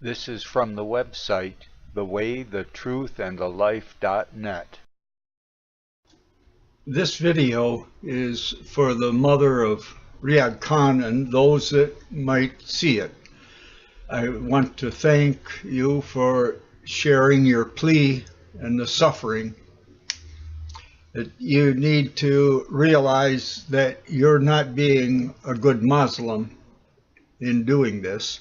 This is from the website thewaythetruthandthelife.net. This video is for the mother of Riyad Khan and those that might see it. I want to thank you for sharing your plea and the suffering. That you need to realize that you're not being a good Muslim in doing this.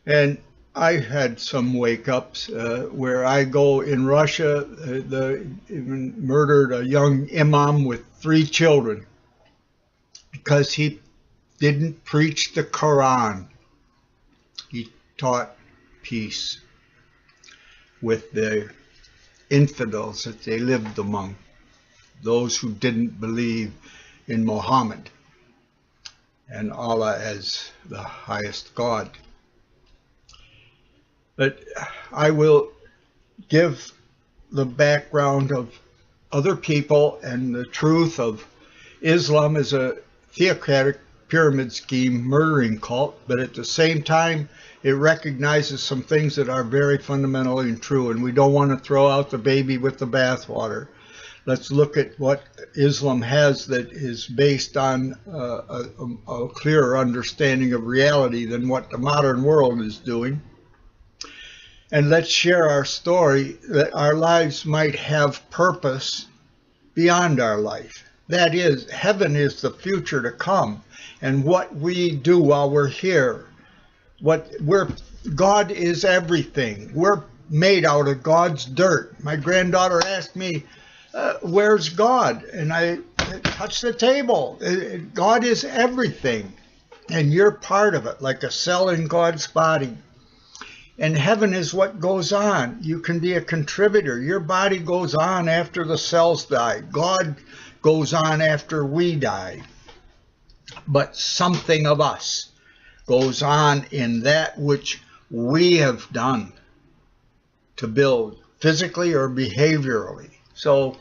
And I had some wake-ups where I go in Russia, even murdered a young imam with 3 children because he didn't preach the Quran. He taught peace with the infidels that they lived among, those who didn't believe in Muhammad and Allah as the highest God. But I will give the background of other people and the truth of Islam as a theocratic pyramid scheme murdering cult, but at the same time it recognizes some things that are very fundamentally true, and we don't want to throw out the baby with the bathwater. Let's look at what Islam has that is based on a clearer understanding of reality than what the modern world is doing. And let's share our story that our lives might have purpose beyond our life. That is, heaven is the future to come, and what we do while we're here. God is everything. We're made out of God's dirt. My granddaughter asked me, where's God? And I touched the table. God is everything, and you're part of it, like a cell in God's body. And heaven is what goes on. You can be a contributor. Your body goes on after the cells die. God goes on after we die. But something of us goes on in that which we have done to build physically or behaviorally. So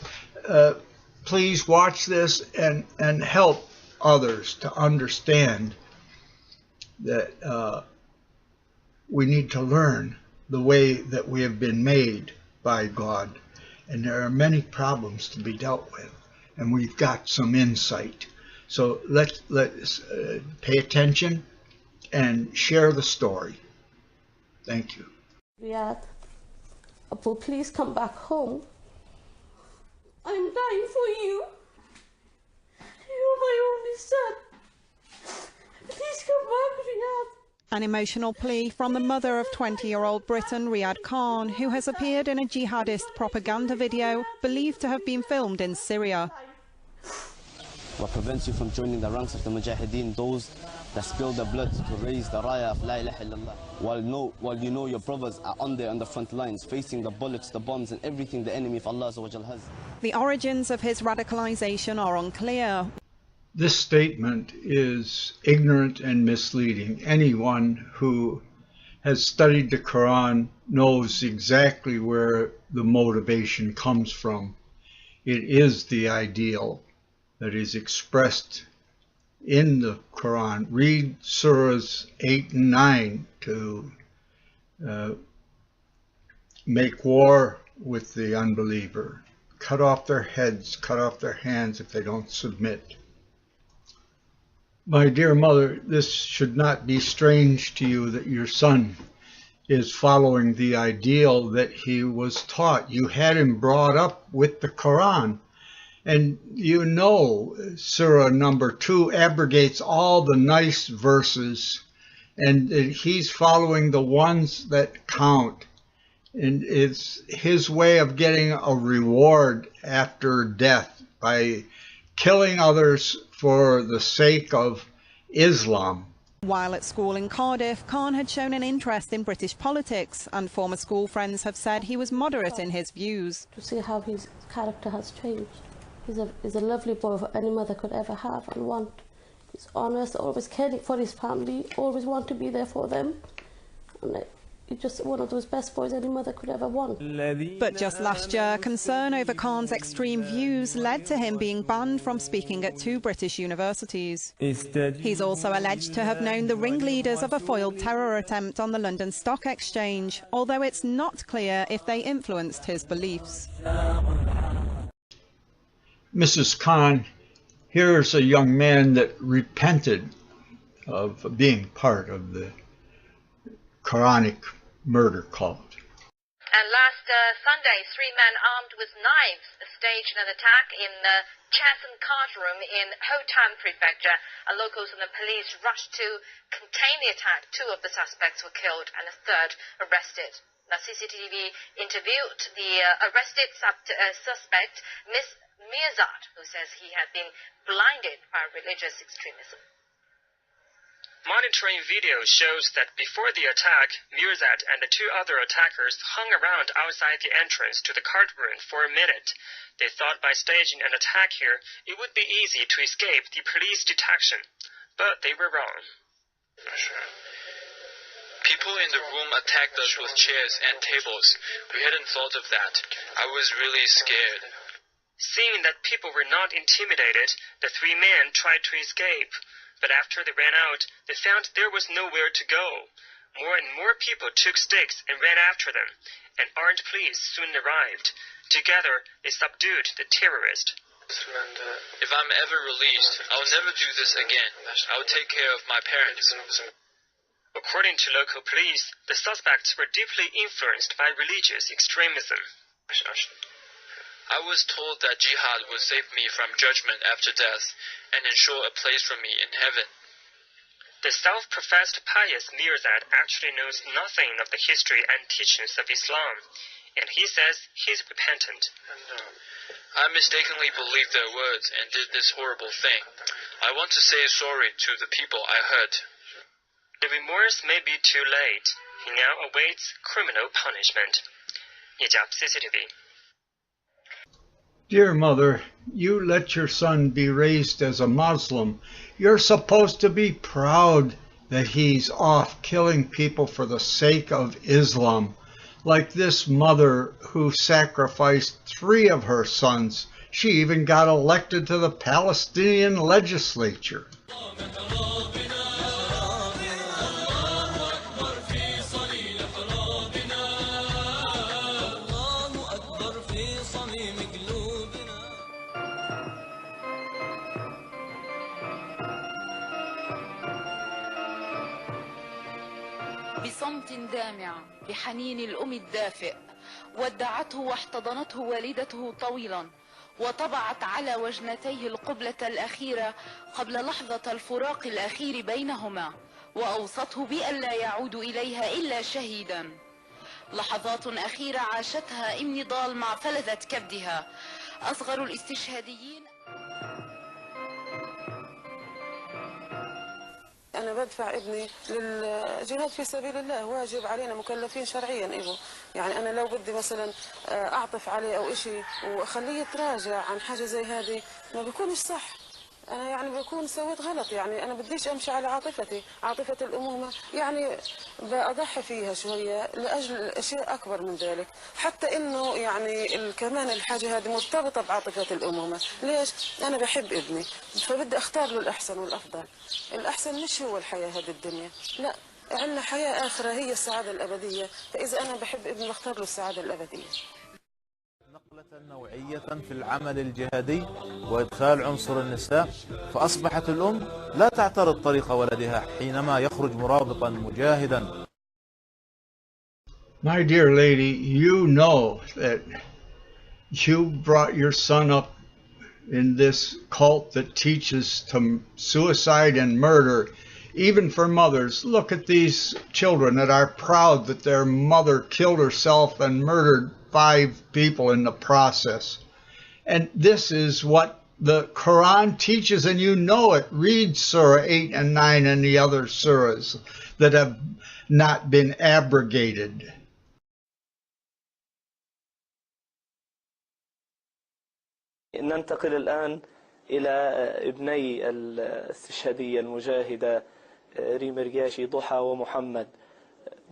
please watch this and help others to understand that we need to learn the way that we have been made by God. And there are many problems to be dealt with, and we've got some insight. So let's pay attention and share the story. Thank you. Riyad, Abu, please come back home. I'm dying for you. You're my only son. Please come back, Riyad. An emotional plea from the mother of 20-year-old Briton Riyad Khan, who has appeared in a jihadist propaganda video believed to have been filmed in Syria. What prevents you from joining the ranks of the Mujahideen, those that spill their blood to raise the raya of La ilaha illallah, while you know your brothers are on there on the front lines, facing the bullets, the bombs and everything the enemy of Allah has. The origins of his radicalization are unclear. This statement is ignorant and misleading. Anyone who has studied the Quran knows exactly where the motivation comes from. It is the ideal that is expressed in the Quran. Read surahs 8 and 9 to make war with the unbeliever. Cut off their heads, cut off their hands if they don't submit. My dear mother, this should not be strange to you that your son is following the ideal that he was taught. You had him brought up with the Quran. And you know Surah number 2 abrogates all the nice verses, and he's following the ones that count. And it's his way of getting a reward after death by killing others for the sake of Islam. While at school in Cardiff, Khan had shown an interest in British politics, and former school friends have said he was moderate in his views. To see how his character has changed. He's a lovely boy any mother could ever have and want. He's honest, always caring for his family, always want to be there for them. And just one of those best boys any mother could ever want. But just last year, concern over Khan's extreme views led to him being banned from speaking at 2 British universities. He's also alleged to have known the ringleaders of a foiled terror attempt on the London Stock Exchange, although it's not clear if they influenced his beliefs. Mrs. Khan, here's a young man that repented of being part of the Quranic murder cult. And last Sunday, 3 men armed with knives staged an attack in the Chasen card room in Hotan Prefecture. Locals and the police rushed to contain the attack. 2 of the suspects were killed and a 3rd arrested. The CCTV interviewed the arrested suspect, Miss Mirzad, who says he had been blinded by religious extremism. Monitoring video shows that before the attack, Mirzad and the 2 other attackers hung around outside the entrance to the card room for a minute. They thought by staging an attack here, it would be easy to escape the police detection. But they were wrong. People in the room attacked us with chairs and tables. We hadn't thought of that. I was really scared. Seeing that people were not intimidated, the 3 men tried to escape. But after they ran out, they found there was nowhere to go. More and more people took sticks and ran after them, and armed police soon arrived. Together, they subdued the terrorist. If I'm ever released, I'll never do this again. I'll take care of my parents. According to local police, the suspects were deeply influenced by religious extremism. I was told that jihad would save me from judgment after death and ensure a place for me in heaven. The self-professed pious Mirzad actually knows nothing of the history and teachings of Islam, and he says he's repentant. I mistakenly believed their words and did this horrible thing. I want to say sorry to the people I hurt. The remorse may be too late. He now awaits criminal punishment. Hijab CCTV. Dear mother, you let your son be raised as a Muslim. You're supposed to be proud that he's off killing people for the sake of Islam. Like this mother who sacrificed 3 of her sons. She even got elected to the Palestinian legislature. بصمت دامع بحنين الأم الدافئ ودعته واحتضنته والدته طويلا وطبعت على وجنتيه القبلة الأخيرة قبل لحظة الفراق الأخير بينهما وأوصته بأن لا يعود إليها إلا شهيدا. لحظات أخيرة عاشتها ام نضال مع فلذة كبدها. أصغر الاستشهاديين. أنا بدفع ابني للجهاد في سبيل الله، واجب علينا مكلفين شرعيا إيه. يعني أنا لو بدي مثلا أعطف عليه أو إشي وأخليه يتراجع عن حاجة زي هذه ما بيكونش صح. أنا يعني بكون سويت غلط، يعني أنا بديش أمشي على عاطفتي، عاطفة الأمومة، يعني بأضحي فيها شوية لأجل أشياء أكبر من ذلك، حتى إنه يعني كمان الحاجة هذه مرتبطة بعاطفة الأمومة. ليش؟ أنا بحب ابني، فبدي أختار له الأحسن والأفضل. الأحسن مش هو الحياة هذه الدنيا، لا، عندنا حياة آخرة هي السعادة الأبدية، فإذا أنا بحب ابني بختار له السعادة الأبدية. نقلة نوعية في العمل الجهادي وإدخال عنصر النساء، فأصبحت الأم لا تعترض طريق ولدها حينما يخرج مرابطا مجاهدا. My dear lady, you know that you brought your son up in this cult that teaches to suicide and murder, even for mothers. Look at these children that are proud that their mother killed herself and murdered 5 people in the process. And this is what the Quran teaches, and you know it. Read Surah 8 and 9 and the other surahs that have not been abrogated. ننتقل الآن إلى ابني الاستشهادية المجاهدة ريم رياشي ضحى ومحمد.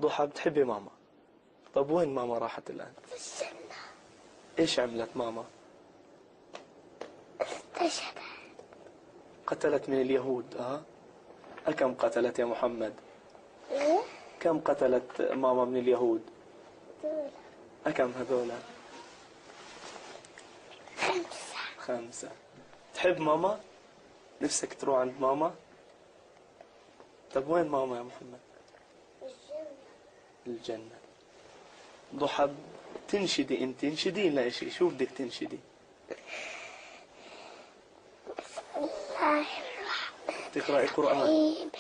ضحى بتحبي ماما. طب وين ماما راحت الآن؟ في الجنة. إيش عملت ماما؟ استشهدت. قتلت من اليهود. كم قتلت يا محمد؟ إيه؟ كم قتلت ماما من اليهود؟ دولة. كم هذولا؟ 5. 5. تحب ماما؟ نفسك تروح عند ماما؟ طب وين ماما يا محمد؟ الجنة. ضحى تنشدي انت، انشدي لنا شيء، شو بدك تنشدي؟ بسم الله الرحمن تقرأي قرآن. الرحيم.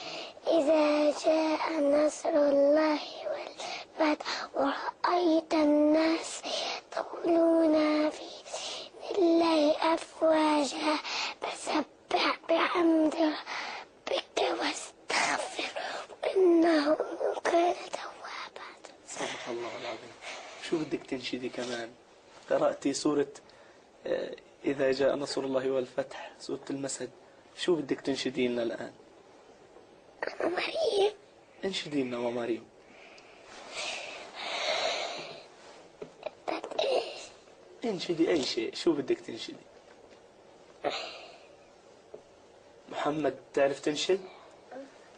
إذا جاء نصر الله والفتح ورأيت الناس يدخلون في دين الله أفواجا فسبح بحمد ربك واستغفر إنه كان توابا. صدق الله العظيم. شو بدك تنشدي كمان؟ قرأتي سورة إذا جاء نصر الله والفتح، سورة المسد. شو بدك تنشدي لنا الآن؟ مريم. انشدي لنا مريم. انشدي أي شيء، شو بدك تنشدي؟ محمد تعرف تنشد؟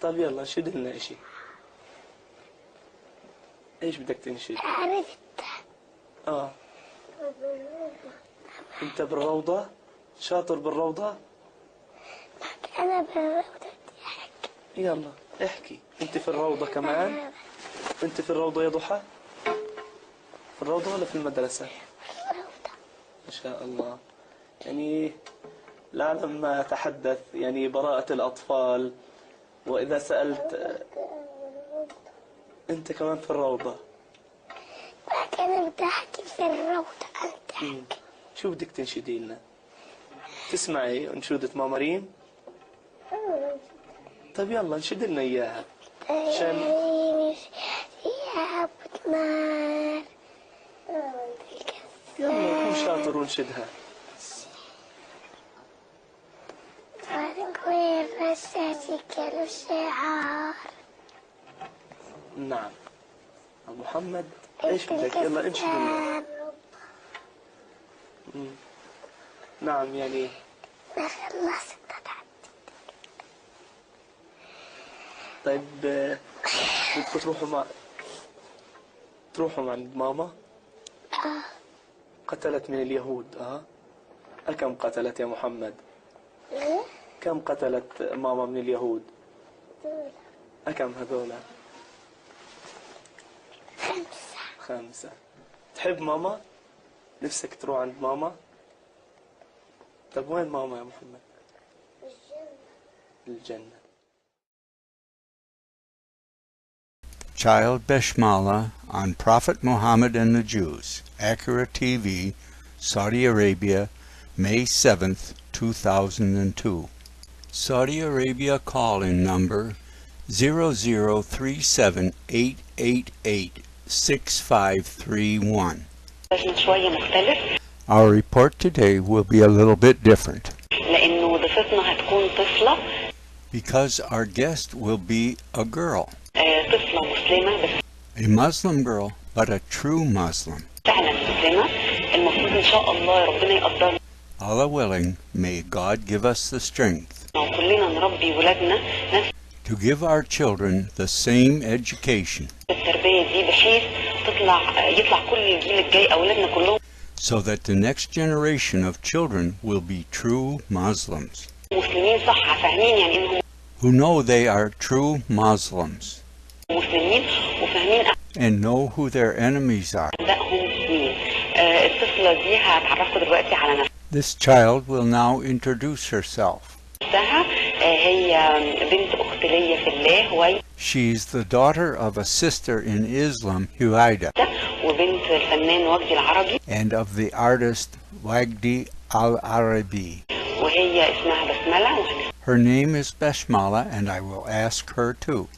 طب يلا انشد لنا شيء. ايش بدك تنشد؟ عرفت. انت بالروضة؟ شاطر بالروضة؟ أنا بالروضة. يلا احكي. انت في الروضة كمان؟ انت في الروضة يا ضحى؟ في الروضة ولا في المدرسة؟ في الروضة. ما شاء الله. يعني العالم ما تحدث يعني براءة الأطفال. وإذا سألت أنت كمان في الروضة. أنا بدي أحكي في الروضة. أنت شو بدك تنشدي لنا؟ تسمعي أنشودة ماما ريم؟ طيب يلا انشد لنا إياها. عشان يا أبو نار. يلا كن شاطر ونشدها. فرق والرشاشي كانوا شعار. نعم. محمد ايش بدك؟ يلا انشد لنا. نعم يعني ما خلصت. طيب بدكم تروحوا عند ماما؟ قتلت من اليهود. كم قتلت يا محمد؟ كم قتلت ماما من اليهود؟ كم هذولا؟ 5. تحب ماما؟ نفسك تروح عند ماما؟ طب وين ماما يا محمد؟ الجنة. Child Beshmala on Prophet Muhammad and the Jews. Accurate TV, Saudi Arabia, May 7th, 2002. Saudi Arabia call-in number 0037-888-6531. Our report today will be a little bit different because our guest will be a girl. A Muslim girl, but a true Muslim. Allah willing, may God give us the strength to give our children the same education so that the next generation of children will be true Muslims who know they are true Muslims and know who their enemies are. This child will now introduce herself. She's the daughter of a sister in Islam, Huaida, and of the artist Wagdi al-Arabi. Her name is Beshmala, and I will ask her too.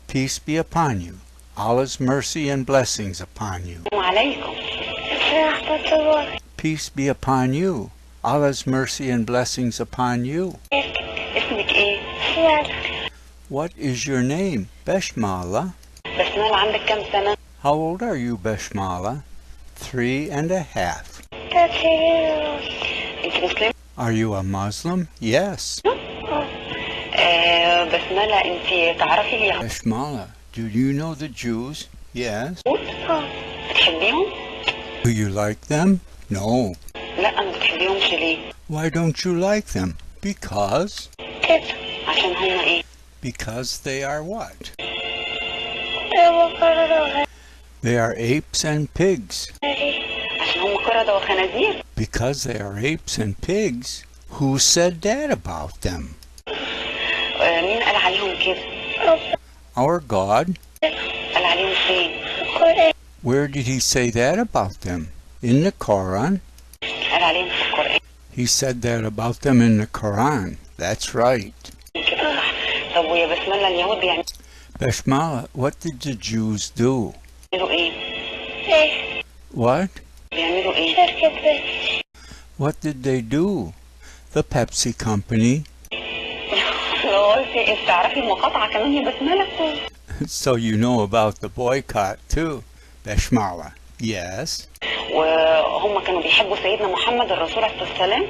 Peace be upon you. Allah's mercy and blessings upon you. Peace be upon you. Allah's mercy and blessings upon you. What is your name, Beshmala? بسملة عندك كم سنة؟ How old are you, Beshmala? 3.5. أنت مسلم؟ Are you a Muslim? Yes. بسملة أنت تعرفي اليهود؟ Beshmala, do you know the Jews? Yes. بتحبيهم؟ Do you like them? No. لا ما بتحبيهمش ليه؟ Why don't you like them? Because? عشان هم إيه؟ Because they are what? They are apes and pigs. عشان هم قردة وخنازير. Because they are apes and pigs? Who said that about them? مين قال عليهم كده؟ Our God. قال عليهم فين؟ Where did he say that about them? In the Quran? قال عليهم في القرآن. He said that about them in the Quran. That's right. كده صح. طب ويا بسملة اليهود بيعملوا Beshmala, what did the Jews do? إيه؟ What? بيعملوا إيه؟ What did they do? The Pepsi Company. لو قلتي أنت تعرفي المقاطعة كمان يا بسملة؟ So you know about the boycott too, Beshmala. Yes. وهم كانوا بيحبوا سيدنا محمد الرسول عليه السلام؟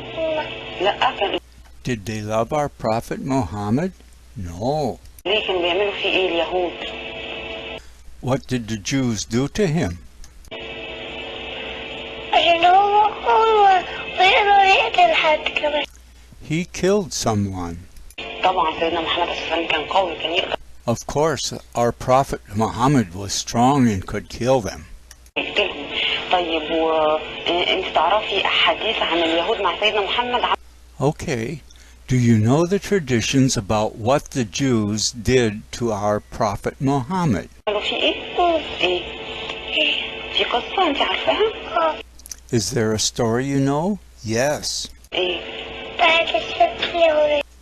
لا كانوا. Did they love our Prophet Muhammad? No. ليه كانوا بيعملوا فيه إيه اليهود؟ What did the Jews do to him? He killed someone. طبعا سيدنا محمد صلى الله عليه وسلم كان قوي كان يقدر. Of course, our Prophet Muhammad was strong and could kill them. يقتلهم. طيب وانت تعرفي أحاديث عن اليهود مع سيدنا محمد؟ Okay. Do you know the traditions about what the Jews did to our Prophet Muhammad? في إيه؟ في قصة أنت عارفاها؟ Is there a story you know? Yes.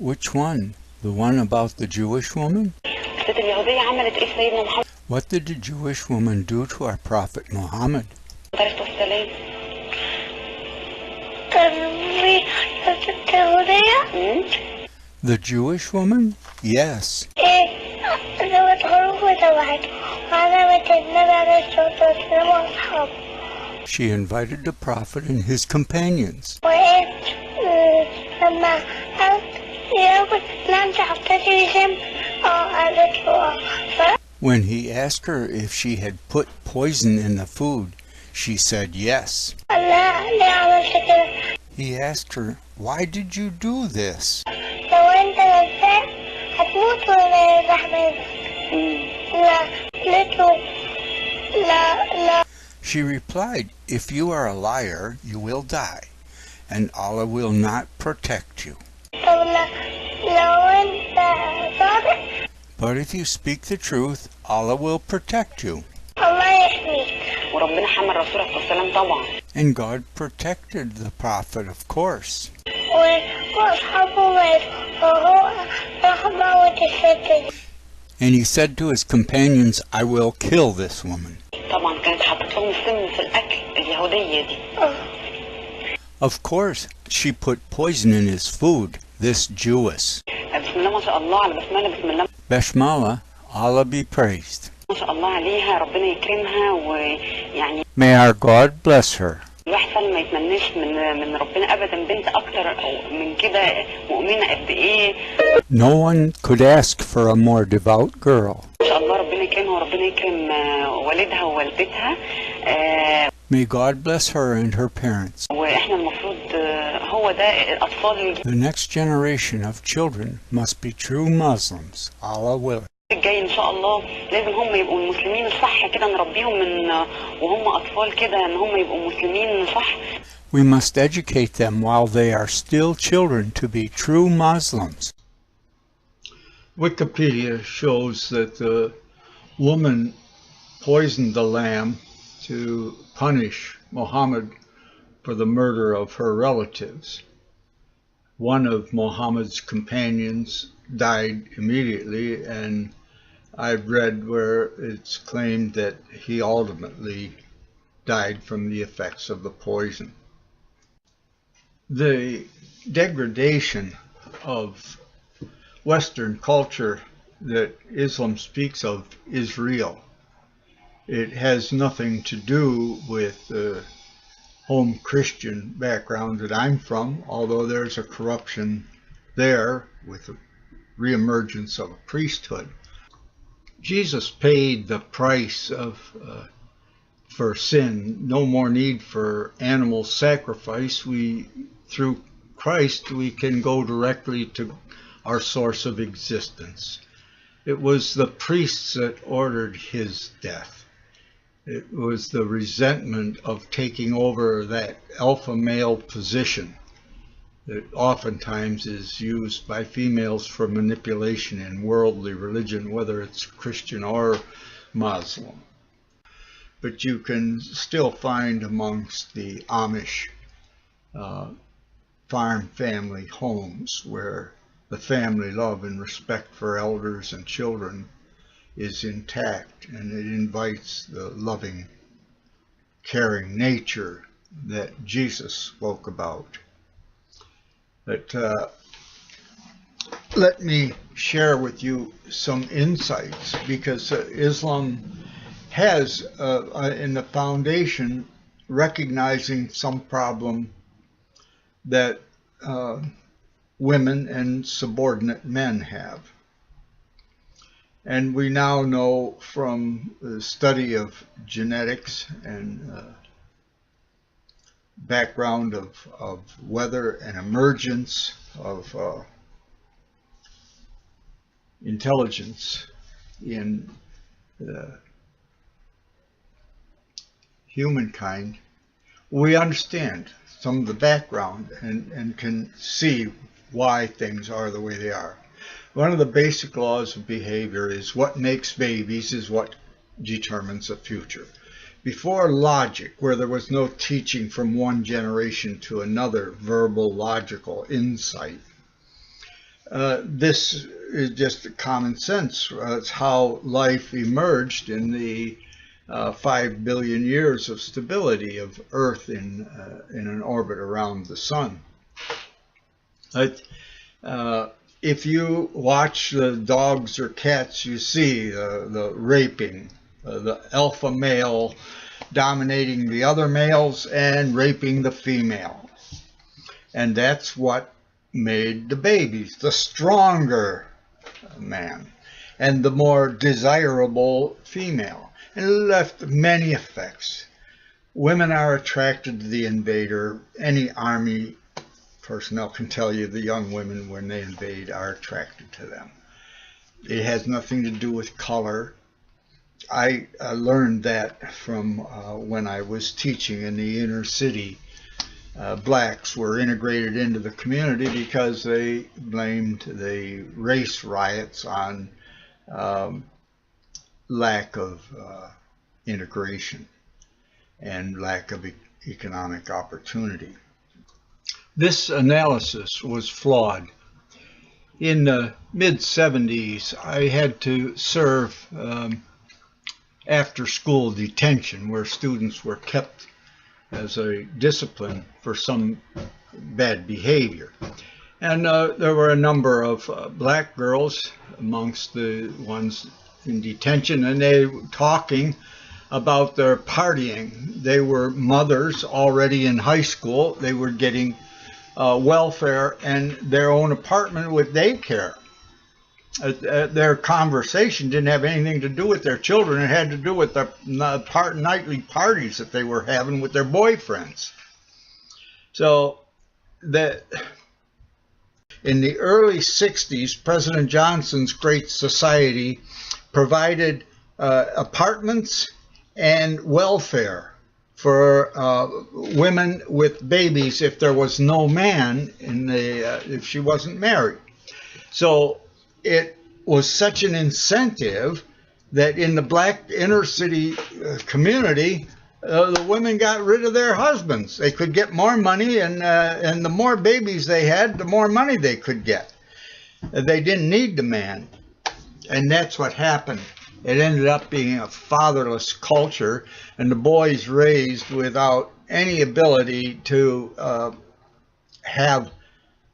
Which one? The one about the Jewish woman? الست اليهودية عملت إيه سيدنا محمد؟ What did the Jewish woman do to our Prophet Muhammad? The Jewish woman? Yes. She invited the Prophet and his companions. When he asked her if she had put poison in the food, she said yes. He asked her, why did you do this? She replied, if you are a liar, you will die, and Allah will not protect you. But if you speak the truth, Allah will protect you. And God protected the Prophet, of course. And he said to his companions, I will kill this woman. Of course, she put poison in his food, this Jewess. Beshmala, Allah be praised. May our God bless her. No one could ask for a more devout girl. May God bless her and her parents. The next generation of children must be true Muslims. Allah willing. الجاي ان شاء الله لازم هم يبقوا المسلمين الصح كده نربيهم من وهم اطفال كده ان هم يبقوا مسلمين صح. We must educate them while they are still children to be true Muslims. Wikipedia shows that the woman poisoned the lamb to punish Muhammad for the murder of her relatives. One of Muhammad's companions died immediately, and I've read where it's claimed that he ultimately died from the effects of the poison. The degradation of Western culture that Islam speaks of is real. It has nothing to do with the home Christian background that I'm from, although there's a corruption there with the reemergence of a priesthood. Jesus paid the price for sin. No more need for animal sacrifice. Through Christ, we can go directly to our source of existence. It was the priests that ordered his death. It was the resentment of taking over that alpha male position that oftentimes is used by females for manipulation in worldly religion, whether it's Christian or Muslim. But you can still find amongst the Amish farm family homes where the family love and respect for elders and children is intact, and it invites the loving, caring nature that Jesus spoke about. But let me share with you some insights, because Islam has in the foundation recognizing some problem that women and subordinate men have. And we now know from the study of genetics and background of weather and emergence of intelligence in humankind, we understand some of the background and can see why things are the way they are. One of the basic laws of behavior is what makes babies is what determines the future. Before logic, where there was no teaching from one generation to another, verbal, logical insight, this is just common sense. It's how life emerged in the 5 billion years of stability of Earth in an orbit around the sun. If you watch the dogs or cats, you see the raping, the alpha male dominating the other males and raping the female. And that's what made the babies, the stronger man and the more desirable female. And it left many effects. Women are attracted to the invader. Any army personnel can tell you the young women, when they invade, are attracted to them. It has nothing to do with color. I learned that from when I was teaching in the inner city. Blacks were integrated into the community because they blamed the race riots on lack of integration and lack of economic opportunity. This analysis was flawed. In the mid-70s, I had to serve after-school detention, where students were kept as a discipline for some bad behavior. And there were a number of black girls amongst the ones in detention, and they were talking about their partying. They were mothers already in high school. They were getting welfare and their own apartment with daycare. Their conversation didn't have anything to do with their children. It had to do with the nightly parties that they were having with their boyfriends. So that in the early 60s, President Johnson's Great Society provided apartments and welfare for women with babies if there was no man in the if she wasn't married. So it was such an incentive that in the black inner city community, the women got rid of their husbands. They could get more money, and the more babies they had, the more money they could get. They didn't need the man, and that's what happened. It ended up being a fatherless culture, and the boys raised without any ability to have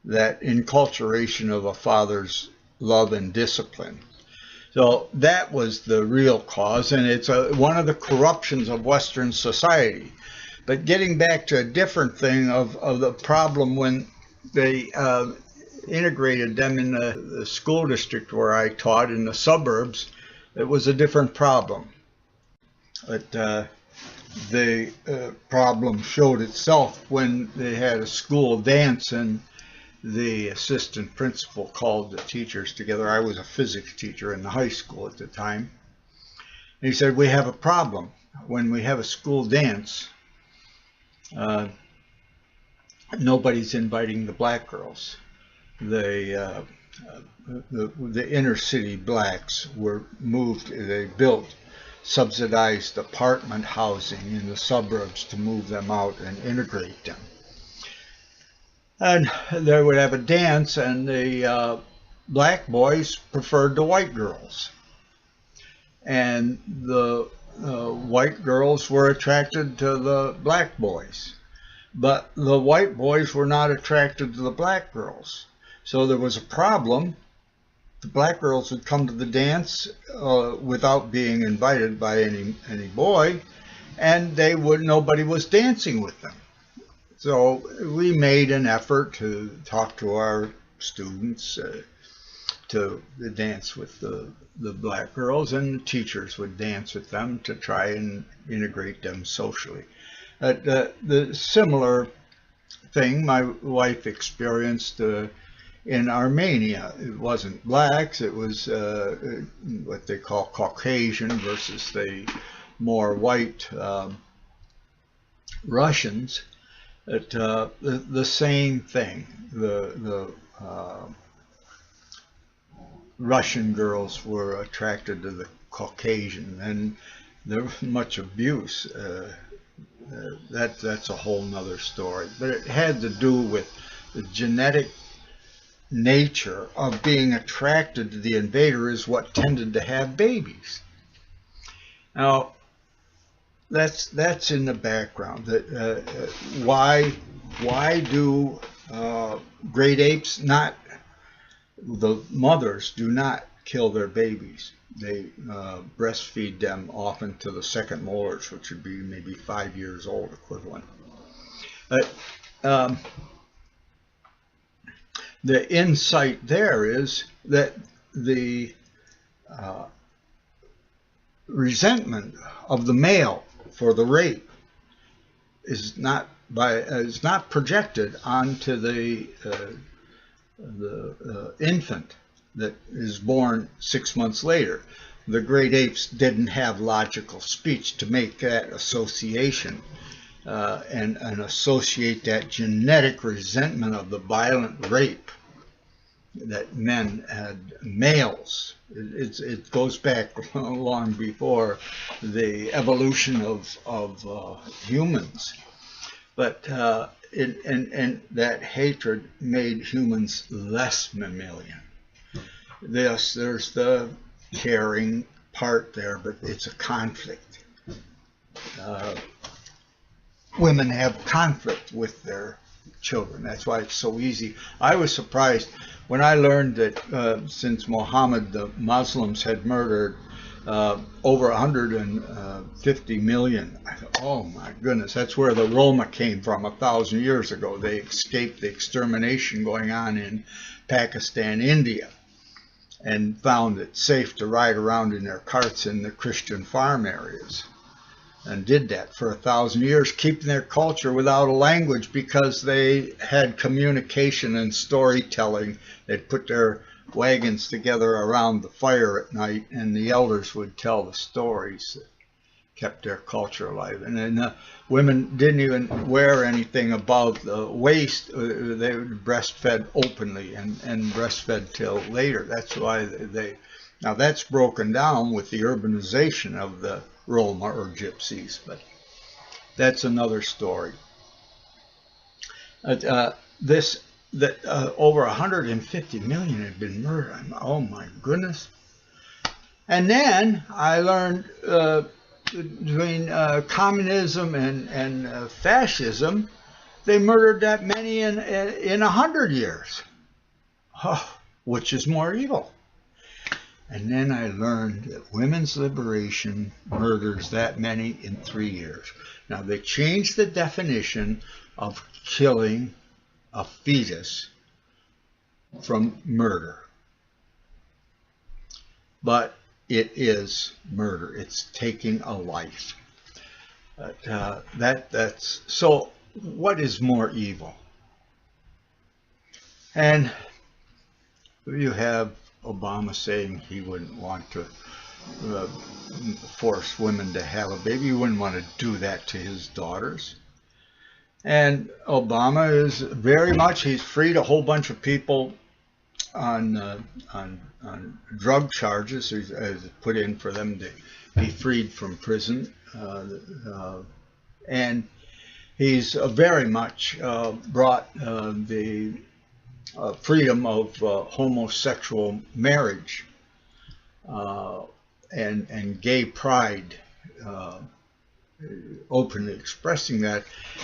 that inculturation of a father's love and discipline. So that was the real cause, and it's one of the corruptions of Western society. But getting back to a different thing of the problem when they integrated them in the school district where I taught in the suburbs, it was a different problem. But the problem showed itself when they had a school dance and the assistant principal called the teachers together. I was a physics teacher in the high school at the time. And he said, we have a problem. When we have a school dance, nobody's inviting the black girls. The inner city blacks were moved, they built subsidized apartment housing in the suburbs to move them out and integrate them. And they would have a dance, and the black boys preferred the white girls. And the white girls were attracted to the black boys. But the white boys were not attracted to the black girls. So there was a problem. The black girls would come to the dance without being invited by any boy, and nobody was dancing with them. So we made an effort to talk to our students to dance with the black girls, and the teachers would dance with them to try and integrate them socially. The similar thing my wife experienced in Armenia. It wasn't blacks, it was what they call Caucasian versus the more white Russians. The same thing. The Russian girls were attracted to the Caucasian, and there was much abuse. That's a whole nother story. But it had to do with the genetic nature of being attracted to the invader is what tended to have babies. Now, that's in the background. Why do great apes not? The mothers do not kill their babies. They breastfeed them often to the second molars, which would be maybe 5 years old equivalent. The insight there is that the resentment of the male for the rape is not projected onto the infant that is born 6 months later. The great apes didn't have logical speech to make that association and associate that genetic resentment of the violent rape that men had, males. It goes back long before the evolution of humans. But and that hatred made humans less mammalian. There's the caring part there, but it's a conflict. Women have conflict with their children. That's why it's so easy. I was surprised when I learned that since Muhammad, the Muslims had murdered over 150 million. I thought, oh my goodness, that's where the Roma came from 1,000 years ago. They escaped the extermination going on in Pakistan, India, and found it safe to ride around in their carts in the Christian farm areas, and did that for 1,000 years, keeping their culture without a language because they had communication and storytelling. They'd put their wagons together around the fire at night, and the elders would tell the stories that kept their culture alive. And then women didn't even wear anything above the waist. They were breastfed openly and breastfed till later. That's why now that's broken down with the urbanization of the Roma or Gypsies, but that's another story. Over 150 million had been murdered. Oh my goodness. And then I learned between communism and fascism, they murdered that many in 100 years. Oh, which is more evil? And then I learned that women's liberation murders that many in 3 years. Now, they changed the definition of killing a fetus from murder. But it is murder. It's taking a life. That's so. What is more evil? And you have Obama saying he wouldn't want to force women to have a baby. He wouldn't want to do that to his daughters. And Obama is very much, he's freed a whole bunch of people on drug charges. He's put in for them to be freed from prison. And he's very much brought the freedom of homosexual marriage and gay pride, openly expressing that.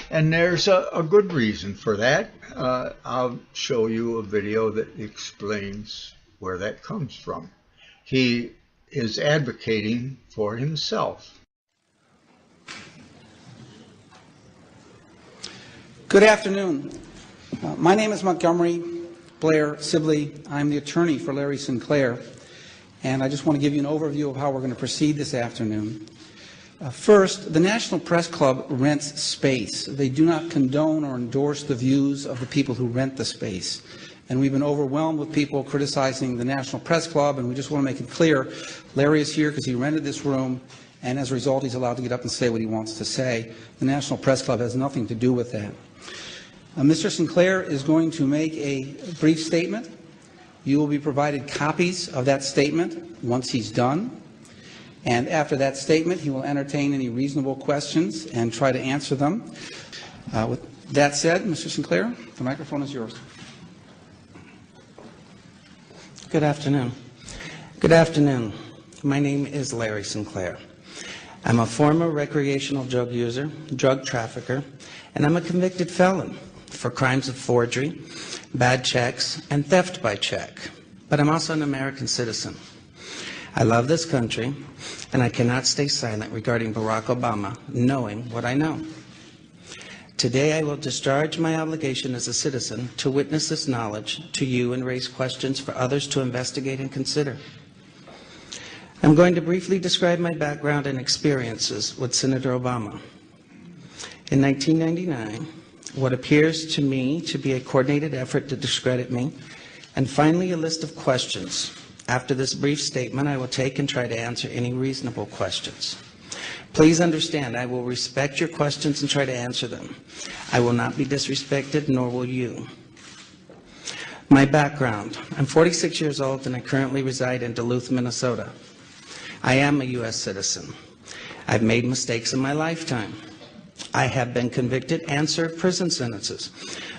And there's a good reason for that. I'll show you a video that explains where that comes from. He is advocating for himself. Good afternoon. My name is Montgomery Blair Sibley. I'm the attorney for Larry Sinclair, and I just want to give you an overview of how we're going to proceed this afternoon. First, the National Press Club rents space. They do not condone or endorse the views of the people who rent the space. And we've been overwhelmed with people criticizing the National Press Club, and we just want to make it clear, Larry is here because he rented this room, and as a result, he's allowed to get up and say what he wants to say. The National Press Club has nothing to do with that. Mr. Sinclair is going to make a brief statement. You will be provided copies of that statement once he's done. And after that statement, he will entertain any reasonable questions and try to answer them. With that said, Mr. Sinclair, the microphone is yours. Good afternoon. Good afternoon. My name is Larry Sinclair. I'm a former recreational drug user, drug trafficker, and I'm a convicted felon for crimes of forgery, bad checks, and theft by check. But I'm also an American citizen. I love this country, and I cannot stay silent regarding Barack Obama, knowing what I know. Today I will discharge my obligation as a citizen to witness this knowledge to you and raise questions for others to investigate and consider. I'm going to briefly describe my background and experiences with Senator Obama. In 1999, what appears to me to be a coordinated effort to discredit me, and finally a list of questions. After this brief statement, I will take and try to answer any reasonable questions. Please understand, I will respect your questions and try to answer them. I will not be disrespected, nor will you. My background. I'm 46 years old and I currently reside in Duluth, Minnesota. I am a U.S. citizen. I've made mistakes in my lifetime. I have been convicted and served prison sentences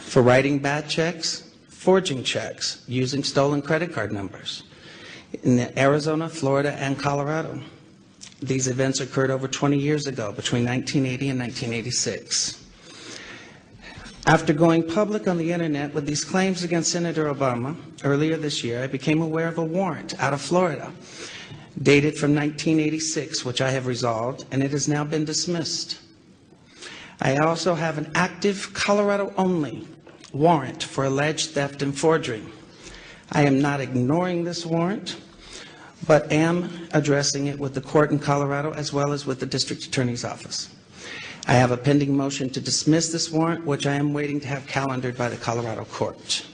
for writing bad checks, forging checks, using stolen credit card numbers in Arizona, Florida, and Colorado. These events occurred over 20 years ago, between 1980 and 1986. After going public on the internet with these claims against Senator Obama earlier this year, I became aware of a warrant out of Florida dated from 1986, which I have resolved, and it has now been dismissed. I also have an active Colorado-only warrant for alleged theft and forgery. I am not ignoring this warrant, but am addressing it with the court in Colorado as well as with the district attorney's office. I have a pending motion to dismiss this warrant, which I am waiting to have calendared by the Colorado court.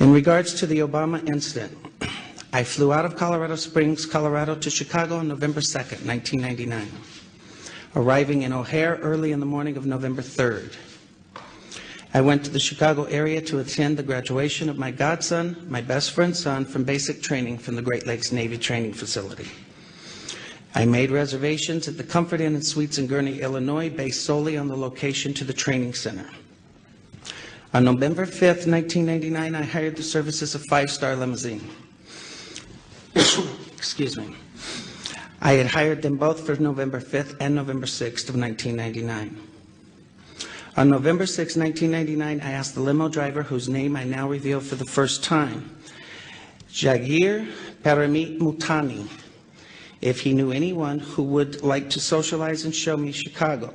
In regards to the Obama incident, I flew out of Colorado Springs, Colorado to Chicago on November 2nd, 1999, arriving in O'Hare early in the morning of November 3rd. I went to the Chicago area to attend the graduation of my godson, my best friend's son, from basic training from the Great Lakes Navy Training Facility. I made reservations at the Comfort Inn and Suites in Gurnee, Illinois, based solely on the location to the training center. On November 5th, 1999, I hired the services of Five Star Limousine. Excuse me. I had hired them both for November 5th and November 6th of 1999. On November 6, 1999, I asked the limo driver, whose name I now reveal for the first time, Jagir Paramit Mutani, if he knew anyone who would like to socialize and show me Chicago.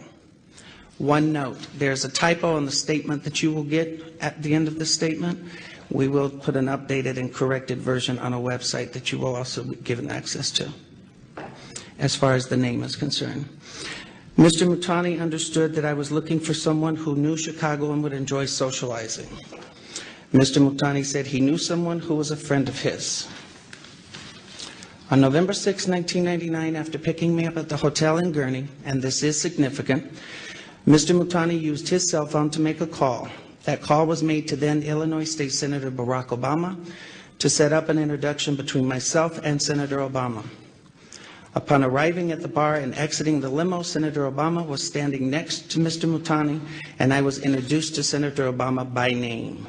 One note, there's a typo on the statement that you will get at the end of the statement. We will put an updated and corrected version on a website that you will also be given access to, as far as the name is concerned. Mr. Mutani understood that I was looking for someone who knew Chicago and would enjoy socializing. Mr. Mutani said he knew someone who was a friend of his. On November 6, 1999, after picking me up at the hotel in Gurney, and this is significant, Mr. Mutani used his cell phone to make a call. That call was made to then Illinois State Senator Barack Obama to set up an introduction between myself and Senator Obama. Upon arriving at the bar and exiting the limo, Senator Obama was standing next to Mr. Mutani, and I was introduced to Senator Obama by name.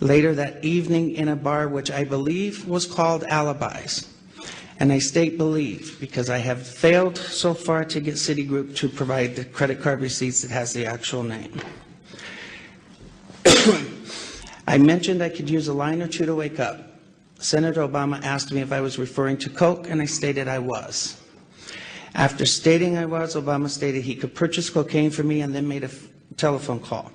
Later that evening in a bar which I believe was called Alibis, and I state believe because I have failed so far to get Citigroup to provide the credit card receipts that has the actual name. I mentioned I could use a line or two to wake up. Senator Obama asked me if I was referring to coke, and I stated I was. After stating I was, Obama stated he could purchase cocaine for me and then made a telephone call.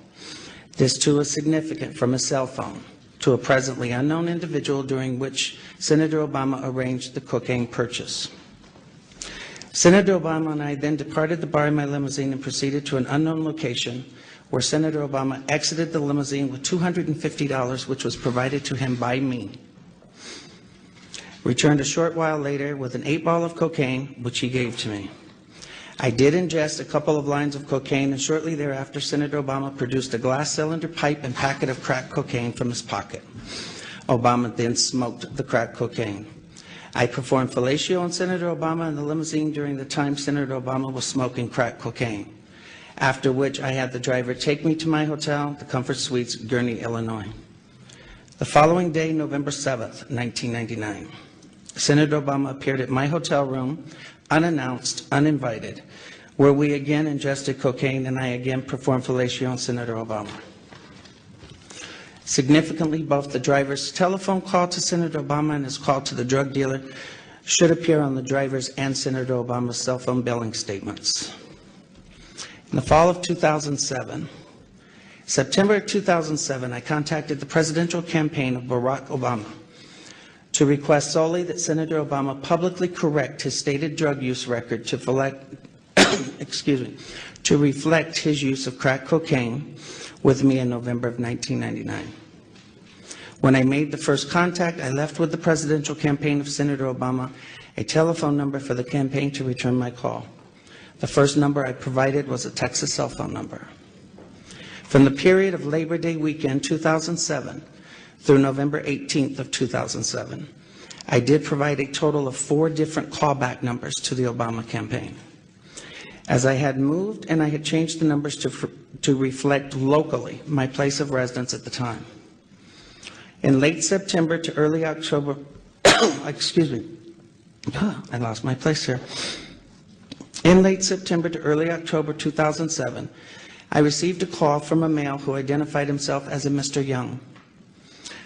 This too is significant, from a cell phone to a presently unknown individual, during which Senator Obama arranged the cocaine purchase. Senator Obama and I then departed the bar in my limousine and proceeded to an unknown location where Senator Obama exited the limousine with $250, which was provided to him by me. Returned a short while later with an 8-ball of cocaine, which he gave to me. I did ingest a couple of lines of cocaine, and shortly thereafter, Senator Obama produced a glass cylinder pipe and packet of crack cocaine from his pocket. Obama then smoked the crack cocaine. I performed fellatio on Senator Obama in the limousine during the time Senator Obama was smoking crack cocaine, after which I had the driver take me to my hotel, the Comfort Suites, Gurney, Illinois. The following day, November 7th, 1999, Senator Obama appeared at my hotel room, unannounced, uninvited, where we again ingested cocaine, and I again performed fellatio on Senator Obama. Significantly, both the driver's telephone call to Senator Obama and his call to the drug dealer should appear on the driver's and Senator Obama's cell phone billing statements. In the fall of 2007, September 2007, I contacted the presidential campaign of Barack Obama to request solely that Senator Obama publicly correct his stated drug use record to reflect his use of crack cocaine with me in November of 1999. When I made the first contact, I left with the presidential campaign of Senator Obama a telephone number for the campaign to return my call. The first number I provided was a Texas cell phone number. From the period of Labor Day weekend 2007 through November 18th of 2007, I did provide a total of 4 different callback numbers to the Obama campaign. As I had moved and I had changed the numbers to reflect locally my place of residence at the time. In late September to early October, I lost my place here. In late September to early October 2007, I received a call from a male who identified himself as a Mr. Young,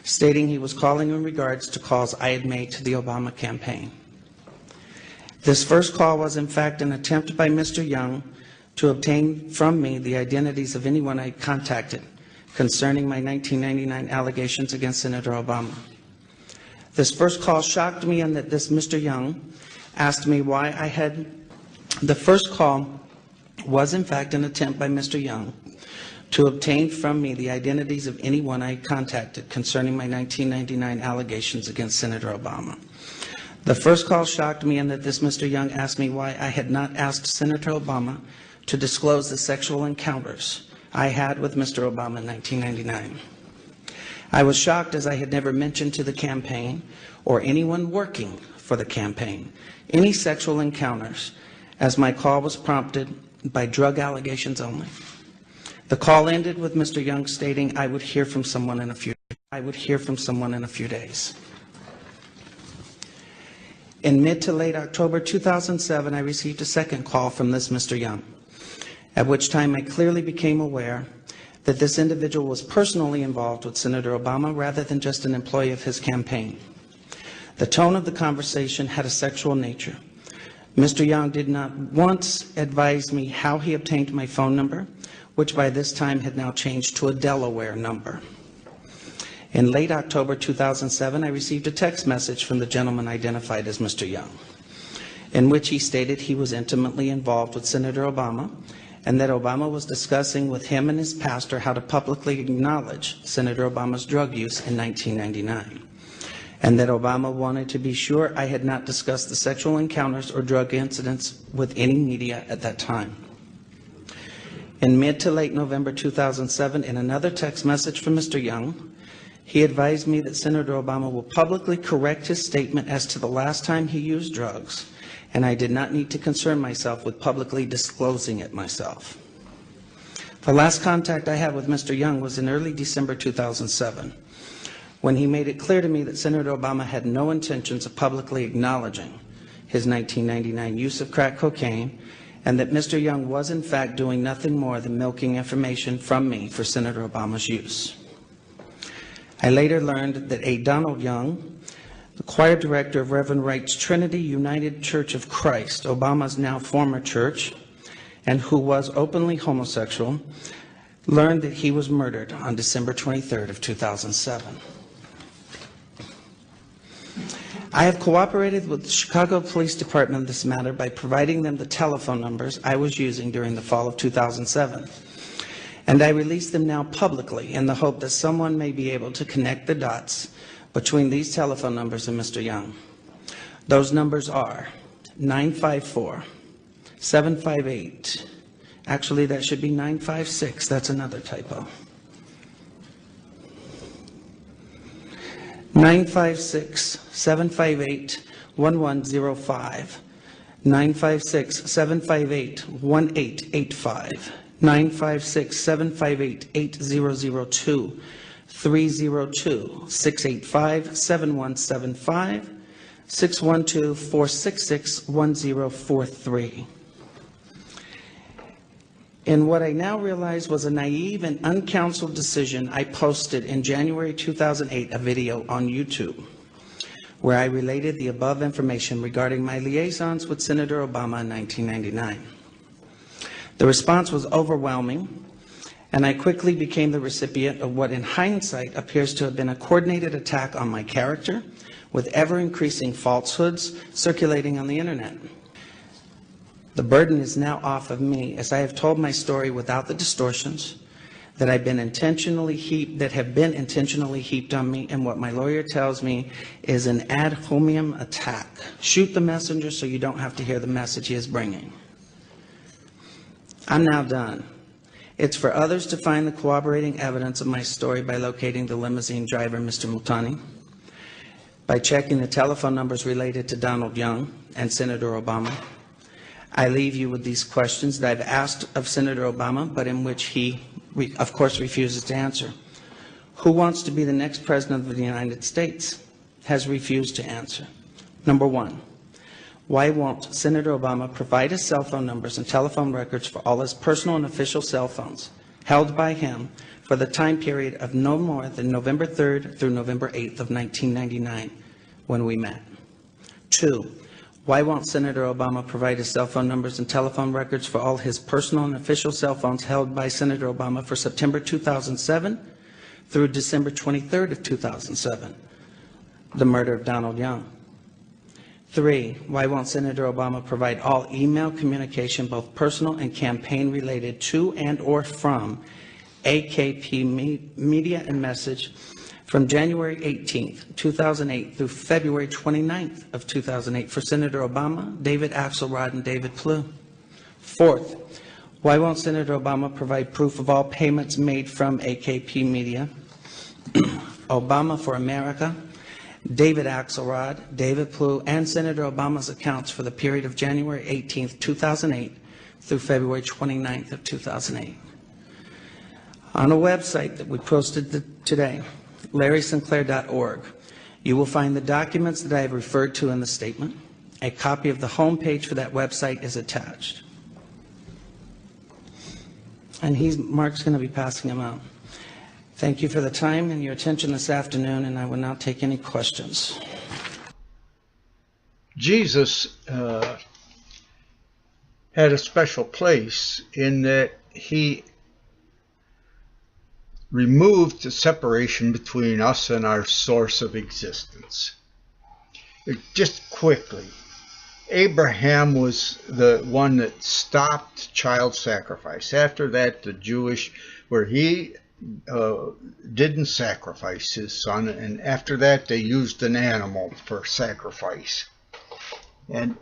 stating he was calling in regards to calls I had made to the Obama campaign. This first call was in fact an attempt by Mr. Young to obtain from me the identities of anyone I contacted concerning my 1999 allegations against Senator Obama. This first call shocked me in that this Mr. Young asked me why I had. The first call was in fact an attempt by Mr. Young to obtain from me the identities of anyone I contacted concerning my 1999 allegations against Senator Obama. The first call shocked me in that this Mr. Young asked me why I had not asked Senator Obama to disclose the sexual encounters I had with Mr. Obama in 1999. I was shocked, as I had never mentioned to the campaign or anyone working for the campaign any sexual encounters, as my call was prompted by drug allegations only. The call ended with Mr. Young stating I would hear from someone in a few days. In mid to late October 2007, I received a second call from this Mr. Young, at which time I clearly became aware that this individual was personally involved with Senator Obama rather than just an employee of his campaign. The tone of the conversation had a sexual nature. Mr. Young did not once advise me how he obtained my phone number, which by this time had now changed to a Delaware number. In late October 2007, I received a text message from the gentleman identified as Mr. Young, in which he stated he was intimately involved with Senator Obama and that Obama was discussing with him and his pastor how to publicly acknowledge Senator Obama's drug use in 1999. And that Obama wanted to be sure I had not discussed the sexual encounters or drug incidents with any media at that time. In mid to late November 2007, in another text message from Mr. Young, he advised me that Senator Obama will publicly correct his statement as to the last time he used drugs, and I did not need to concern myself with publicly disclosing it myself. The last contact I had with Mr. Young was in early December 2007. When he made it clear to me that Senator Obama had no intentions of publicly acknowledging his 1999 use of crack cocaine, and that Mr. Young was in fact doing nothing more than milking information from me for Senator Obama's use. I later learned that A. Donald Young, the choir director of Reverend Wright's Trinity United Church of Christ, Obama's now former church, and who was openly homosexual, learned that he was murdered on December 23rd of 2007. I have cooperated with the Chicago Police Department in this matter by providing them the telephone numbers I was using during the fall of 2007. And I release them now publicly in the hope that someone may be able to connect the dots between these telephone numbers and Mr. Young. Those numbers are 954-758. Actually, that should be 956. That's another typo. 956-758-1105, 956-758-1885, 956-758-8002, 302-685-7175, 612-466-1043. In what I now realize was a naive and uncounseled decision, I posted in January 2008 a video on YouTube where I related the above information regarding my liaisons with Senator Obama in 1999. The response was overwhelming, and I quickly became the recipient of what in hindsight appears to have been a coordinated attack on my character, with ever-increasing falsehoods circulating on the internet. The burden is now off of me, as I have told my story without the distortions that have been intentionally heaped on me, and what my lawyer tells me is an ad hominem attack. Shoot the messenger so you don't have to hear the message he is bringing. I'm now done. It's for others to find the corroborating evidence of my story by locating the limousine driver, Mr. Multani, by checking the telephone numbers related to Donald Young and Senator Obama. I leave you with these questions that I've asked of Senator Obama, but in which he, of course, refuses to answer. Who wants to be the next president of the United States? Has refused to answer. Number one, why won't Senator Obama provide his cell phone numbers and telephone records for all his personal and official cell phones held by him for the time period of no more than November 3rd through November 8th of 1999 when we met? Two, why won't Senator Obama provide his cell phone numbers and telephone records for all his personal and official cell phones held by Senator Obama for September 2007 through December 23rd of 2007, the murder of Donald Young? Three, why won't Senator Obama provide all email communication, both personal and campaign related to and or from AKP Media and Message from January 18th, 2008 through February 29th of 2008 for Senator Obama, David Axelrod, and David Plouffe? Fourth, why won't Senator Obama provide proof of all payments made from AKP Media, Obama for America, David Axelrod, David Plouffe, and Senator Obama's accounts for the period of January 18th, 2008 through February 29th of 2008? On a website that we posted today, LarrySinclair.org, you will find the documents that I have referred to in the statement. A copy of the homepage for that website is attached. and Mark's going to be passing them out. Thank you for the time and your attention this afternoon, and I will now take any questions. Jesus had a special place in that he removed the separation between us and our source of existence. Just quickly, Abraham was the one that stopped child sacrifice. After that, the Jewish, where he didn't sacrifice his son, and after that they used an animal for sacrifice. And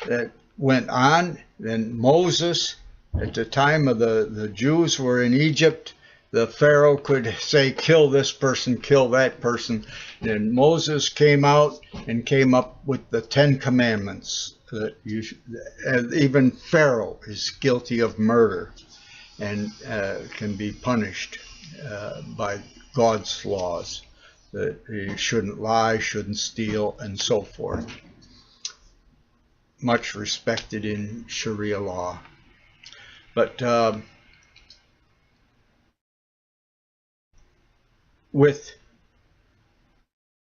that went on. Then Moses, at the time of the Jews were in Egypt, the Pharaoh could say, kill this person, kill that person. And Moses came out and came up with the 10 Commandments. That even Pharaoh is guilty of murder and can be punished by God's laws. That he shouldn't lie, shouldn't steal, and so forth. Much respected in Sharia law. But with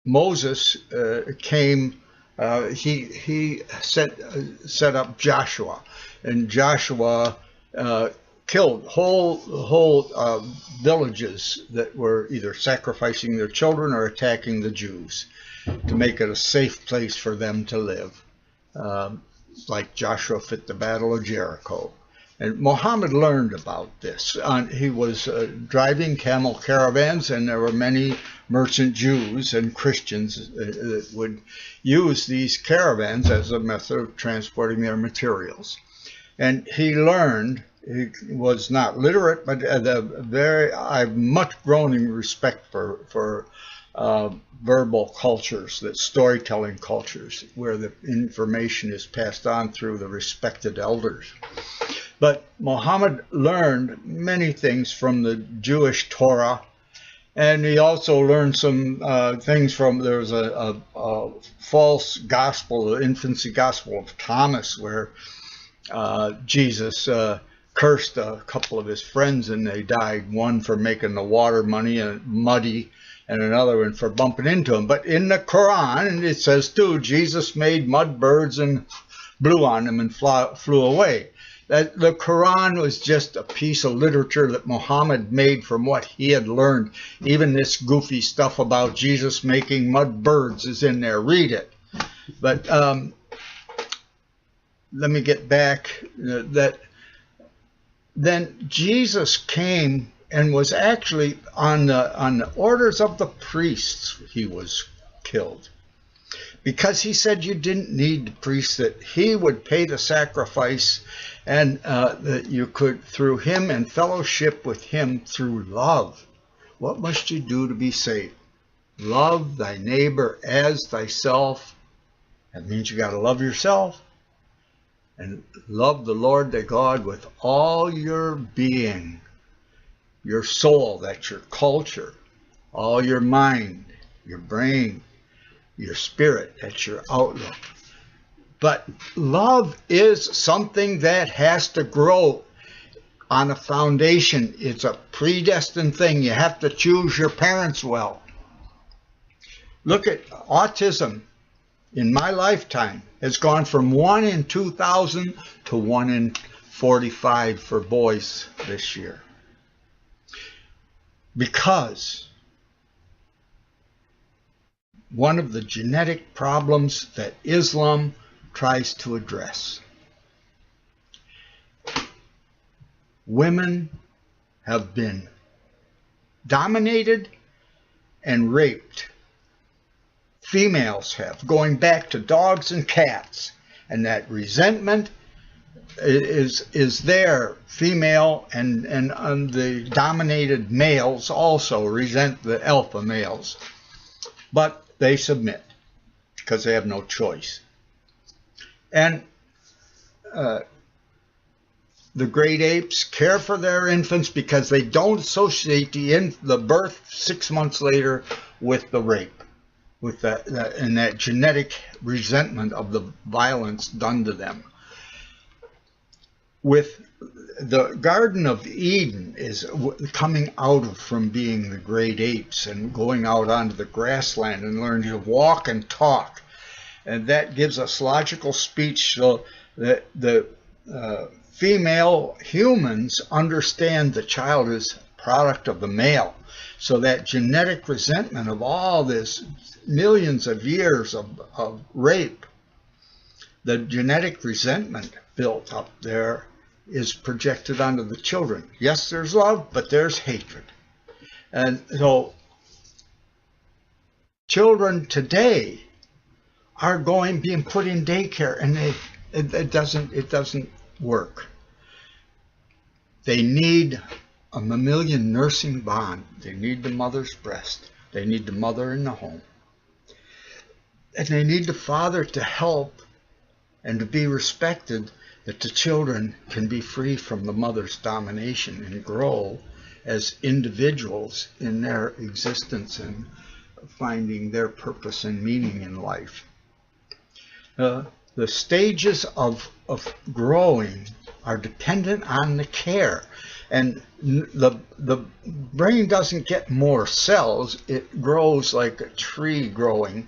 Moses came, he set up Joshua, and Joshua killed whole villages that were either sacrificing their children or attacking the Jews to make it a safe place for them to live, like Joshua fit the Battle of Jericho. And Muhammad learned about this. He was driving camel caravans, and there were many merchant Jews and Christians that would use these caravans as a method of transporting their materials. And he learned, he was not literate, but I've much grown in respect for verbal cultures, that storytelling cultures, where the information is passed on through the respected elders. But Muhammad learned many things from the Jewish Torah, and he also learned some things from, there was a false gospel, the infancy gospel of Thomas, where Jesus cursed a couple of his friends and they died, one for making the water muddy, and another one for bumping into him. But in the Quran, it says too, Jesus made mud birds and blew on them and flew away. That the Quran was just a piece of literature that Muhammad made from what he had learned. Even this goofy stuff about Jesus making mud birds is in there. Read it. But let me get back. Then Jesus came and was actually on the orders of the priests. He was killed because he said you didn't need the priest, that he would pay the sacrifice, and that you could, through him and fellowship with him through love. What must you do to be saved? Love thy neighbor as thyself. That means you got to love yourself and love the Lord thy God with all your being, your soul, that's your culture, all your mind, your brain, your spirit, that's your outlook. But love is something that has to grow on a foundation. It's a predestined thing. You have to choose your parents well. Look at autism. In my lifetime, has gone from 1 in 2,000 to 1 in 45 for boys this year. Because one of the genetic problems that Islam tries to address. Women have been dominated and raped. Females have, going back to dogs and cats, and that resentment is there. Female and the dominated males also resent the alpha males, but they submit because they have no choice. And the great apes care for their infants because they don't associate the birth 6 months later with the rape, with that genetic resentment of the violence done to them. with the Garden of Eden is coming out of from being the great apes and going out onto the grassland and learning to walk and talk. And that gives us logical speech, so that the female humans understand the child is a product of the male. So that genetic resentment of all this millions of years of rape, the genetic resentment built up there is projected onto the children. Yes, there's love, but there's hatred. And so children today are being put in daycare, and it doesn't work. They need a mammalian nursing bond. They need the mother's breast. They need the mother in the home. And they need the father to help and to be respected, that the children can be free from the mother's domination and grow as individuals in their existence and finding their purpose and meaning in life. The stages of growing are dependent on the care. And the brain doesn't get more cells. It grows like a tree growing.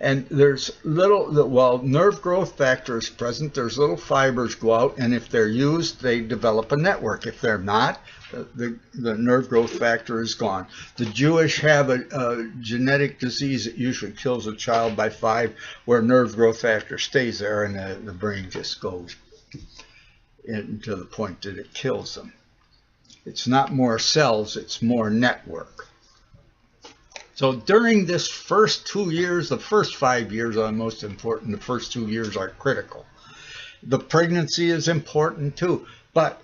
And there's nerve growth factor is present, there's little fibers go out, and if they're used, they develop a network. If they're not, the nerve growth factor is gone. The Jewish have a genetic disease that usually kills a child by 5, where nerve growth factor stays there, and the brain just goes to the point that it kills them. It's not more cells, it's more network. So during this first 2 years, the first 5 years are most important. The first 2 years are critical. The pregnancy is important too. But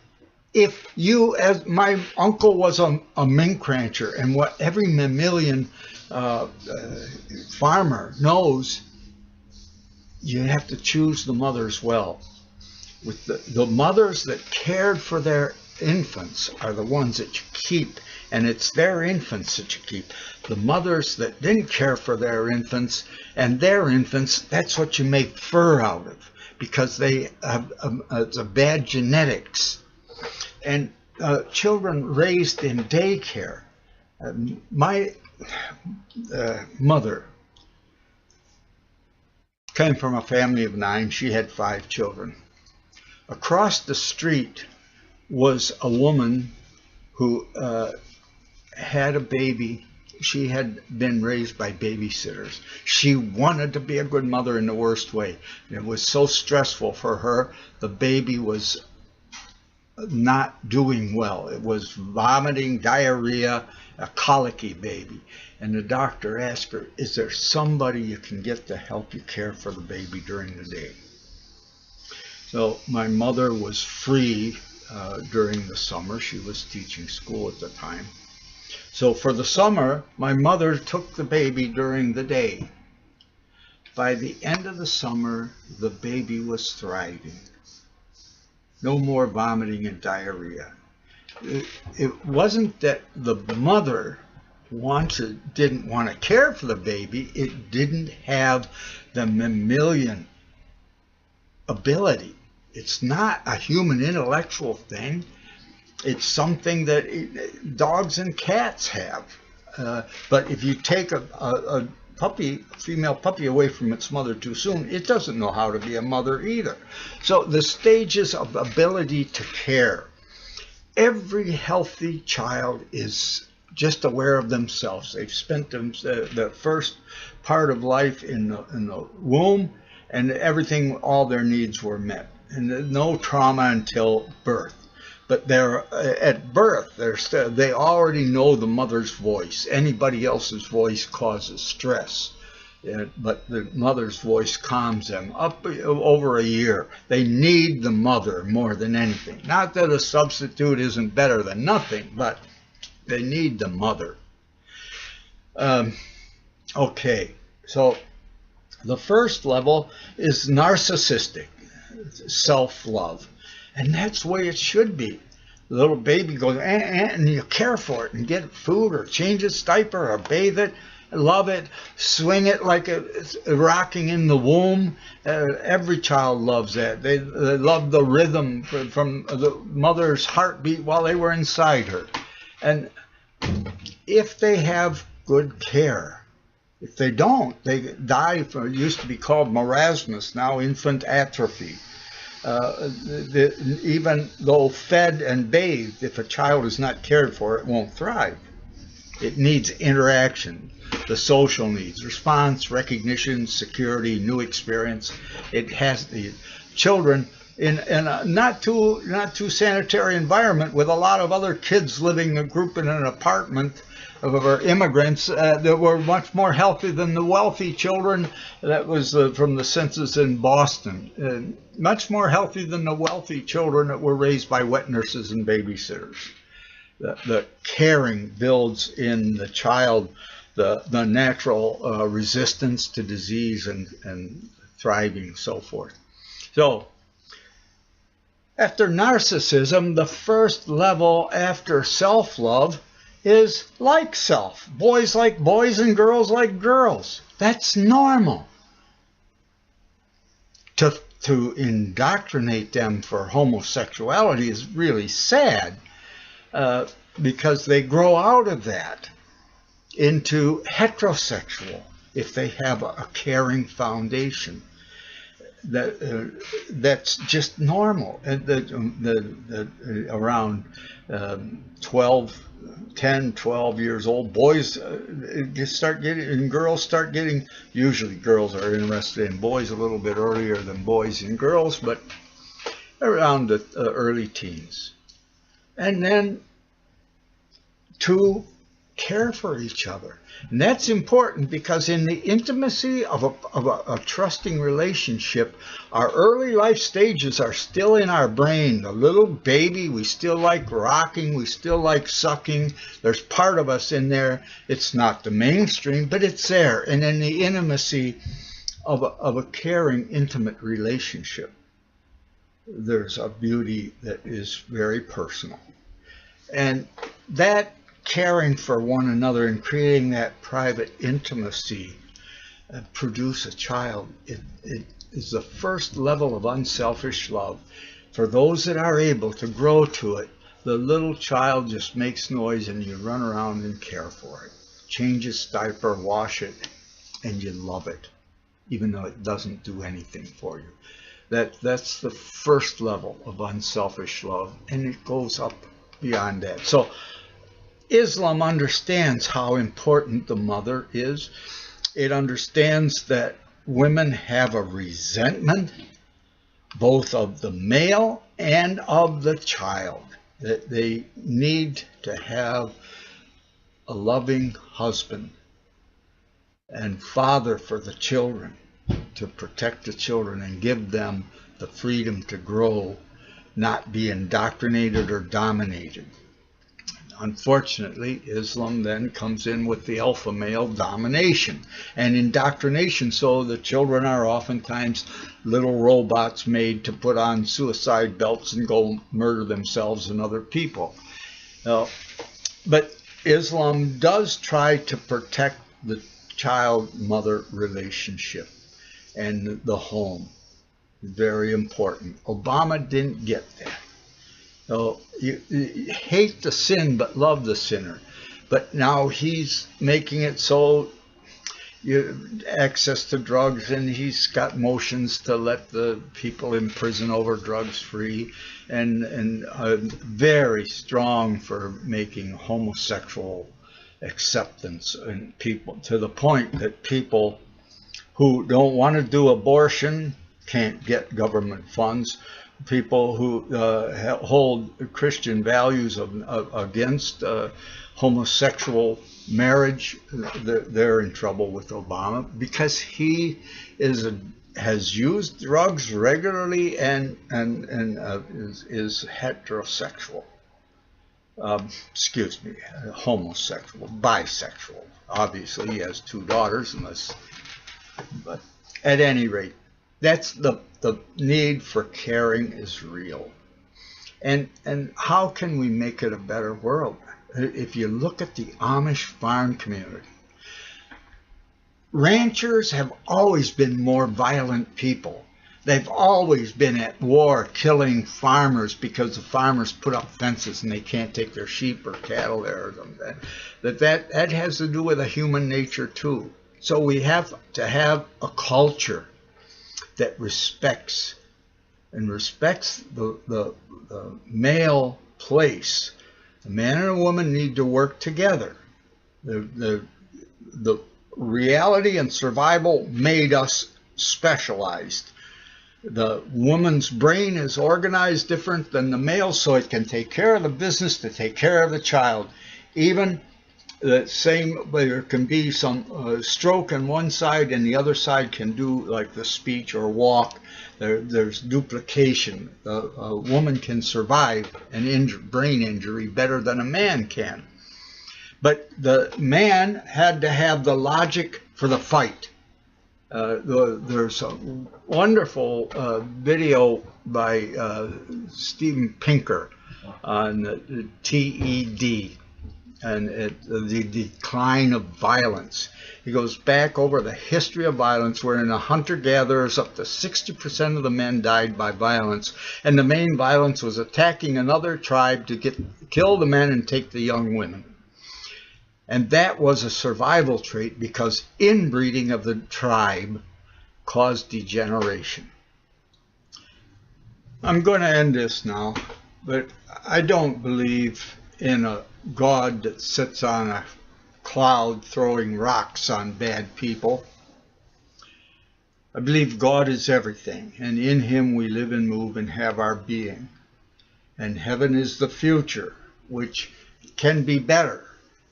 if you, as my uncle was a mink rancher, and what every mammalian farmer knows, you have to choose the mothers well. With the mothers that cared for their infants are the ones that you keep, and it's their infants that you keep. The mothers that didn't care for their infants, that's what you make fur out of, because they have it's a bad genetics. And children raised in daycare. My mother came from a family of 9. She had 5 children. Across the street was a woman who had a baby. She had been raised by babysitters. She wanted to be a good mother in the worst way. It was so stressful for her. The baby was not doing well. It was vomiting, diarrhea, a colicky baby. And the doctor asked her, is there somebody you can get to help you care for the baby during the day? So my mother was free during the summer. She was teaching school at the time. So for the summer, my mother took the baby during the day. By the end of the summer, the baby was thriving. No more vomiting and diarrhea. It wasn't that the mother didn't want to care for the baby. It didn't have the mammalian ability. It's not a human intellectual thing. It's something that dogs and cats have. But if you take a female puppy away from its mother too soon, it doesn't know how to be a mother either. So the stages of ability to care. Every healthy child is just aware of themselves. They've spent the first part of life in the womb, and everything, all their needs were met. And no trauma until birth. But at birth, they already know the mother's voice. Anybody else's voice causes stress, but the mother's voice calms them. Up over a year, they need the mother more than anything. Not that a substitute isn't better than nothing, but they need the mother. Okay, so the first level is narcissistic self-love. And that's the way it should be. The little baby goes, and you care for it and get food or change its diaper or bathe it. love it, swing it like it's rocking in the womb. Every child loves that. They love the rhythm from the mother's heartbeat while they were inside her. And if they have good care, if they don't, they die from, it used to be called marasmus, now infant atrophy. Even though fed and bathed, if a child is not cared for, it won't thrive. It needs interaction, the social needs, response, recognition, security, new experience. It has the children in a not too sanitary environment with a lot of other kids living a group in an apartment of immigrants that were much more healthy than the wealthy children. That was from the census in Boston. Much more healthy than the wealthy children that were raised by wet nurses and babysitters. The caring builds in the child the natural resistance to disease and thriving, so forth. So after narcissism, the first level after self-love is like self. Boys like boys and girls like girls. That's normal. To indoctrinate them for homosexuality is really sad, because they grow out of that into heterosexual if they have a caring foundation. That's just normal. Around 10, 12 years old, boys start getting, and girls start getting, usually girls are interested in boys a little bit earlier than boys in girls, but around the early teens. And then to care for each other. And that's important because in the intimacy of a trusting relationship, our early life stages are still in our brain. The little baby, we still like rocking, we still like sucking. There's part of us in there. It's not the mainstream, but it's there. And in the intimacy of a caring, intimate relationship, there's a beauty that is very personal. And that caring for one another and creating that private intimacy produce a child. It is the first level of unselfish love. For those that are able to grow to it, the little child just makes noise and you run around and care for it. Change its diaper, wash it, and you love it, even though it doesn't do anything for you. That's the first level of unselfish love, and it goes up beyond that. So Islam understands how important the mother is. It understands that women have a resentment, both of the male and of the child, that they need to have a loving husband and father for the children, to protect the children and give them the freedom to grow, not be indoctrinated or dominated. Unfortunately, Islam then comes in with the alpha male domination and indoctrination, so the children are oftentimes little robots made to put on suicide belts and go murder themselves and other people. But Islam does try to protect the child-mother relationship and the home. Very important. Obama didn't get that. So you hate the sin but love the sinner. But now he's making it so access to drugs, and he's got motions to let the people in prison over drugs free, and very strong for making homosexual acceptance in people, to the point that people who don't want to do abortion can't get government funds. People who hold Christian values against homosexual marriage, they're in trouble with Obama because he has used drugs regularly and is heterosexual. Homosexual, bisexual. Obviously, he has 2 daughters, but at any rate, that's the need for caring is real. And how can we make it a better world? If you look at the Amish farm community, ranchers have always been more violent people. They've always been at war, killing farmers because the farmers put up fences and they can't take their sheep or cattle there or something. That has to do with a human nature too. So we have to have a culture that respects the male place. A man and a woman need to work together. The reality and survival made us specialized. The woman's brain is organized different than the male, so it can take care of the business, to take care of the child. Even the same, there can be some stroke on one side and the other side can do like the speech or walk. There's duplication. A woman can survive an brain injury better than a man can. But the man had to have the logic for the fight. There's a wonderful video by Steven Pinker on the TED and the decline of violence. He goes back over the history of violence, where in the hunter-gatherers up to 60% of the men died by violence, and the main violence was attacking another tribe to kill the men and take the young women. And that was a survival trait because inbreeding of the tribe caused degeneration. I'm going to end this now, but I don't believe in a God that sits on a cloud throwing rocks on bad people. I believe God is everything, and in Him we live and move and have our being. And heaven is the future, which can be better.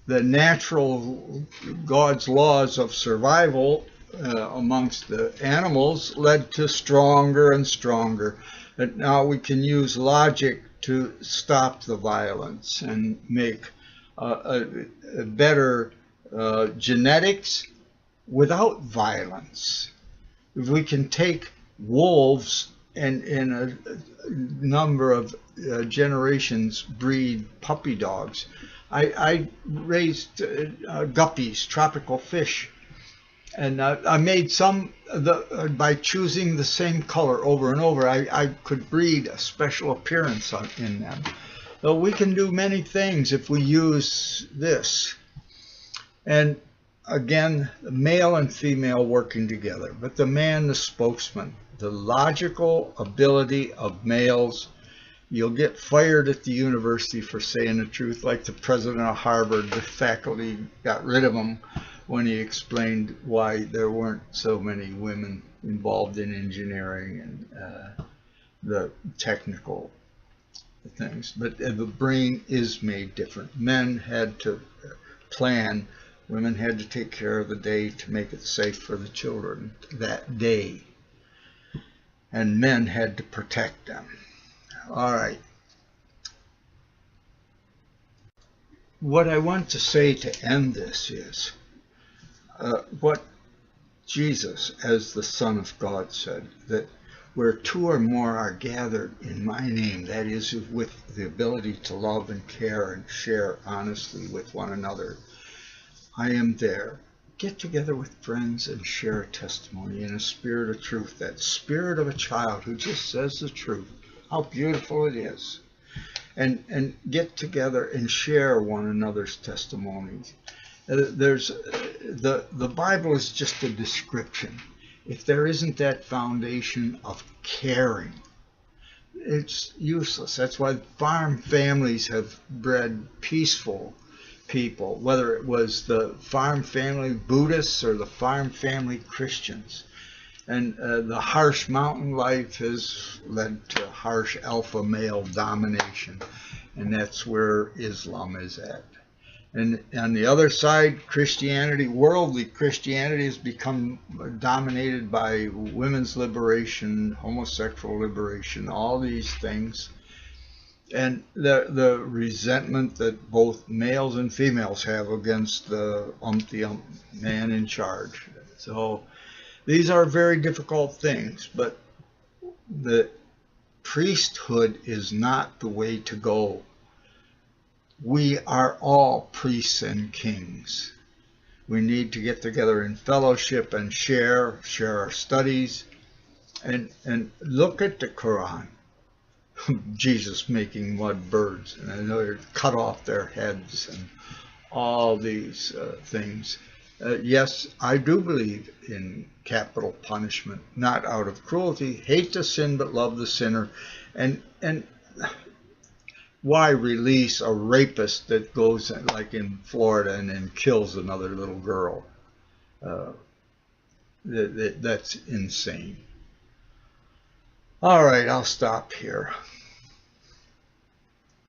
The natural God's laws of survival amongst the animals led to stronger and stronger. But now we can use logic to stop the violence and make a better genetics without violence. If we can take wolves and in a number of generations breed puppy dogs. I raised guppies, tropical fish, and I made some by choosing the same color over and over. I could breed a special appearance in them. So we can do many things if we use this. And again, male and female working together, but the man, the spokesman, the logical ability of males. You'll get fired at the university for saying the truth, like the president of Harvard. The faculty got rid of him when he explained why there weren't so many women involved in engineering and the technical things. But the brain is made different. Men had to plan. Women had to take care of the day to make it safe for the children that day. And men had to protect them. All right. What I want to say to end this is what Jesus, as the Son of God, said, that where two or more are gathered in my name, that is, with the ability to love and care and share honestly with one another, I am there. Get together with friends and share a testimony in a spirit of truth, that spirit of a child who just says the truth. How beautiful it is. And get together and share one another's testimonies. The Bible is just a description. If there isn't that foundation of caring, it's useless. That's why farm families have bred peaceful people, whether it was the farm family Buddhists or the farm family Christians. And the harsh mountain life has led to harsh alpha male domination, and that's where Islam is at. And on the other side, Christianity, worldly Christianity, has become dominated by women's liberation, homosexual liberation, all these things. And the resentment that both males and females have against the man in charge. So these are very difficult things, but the priesthood is not the way to go. We are all priests and kings. We need to get together in fellowship and share our studies, and look at the Quran. Jesus making mud birds, and I know they cut off their heads and all these things. Yes, I do believe in capital punishment, not out of cruelty. Hate the sin, but love the sinner. And why release a rapist that goes, like in Florida, and then kills another little girl? That's insane. All right, I'll stop here.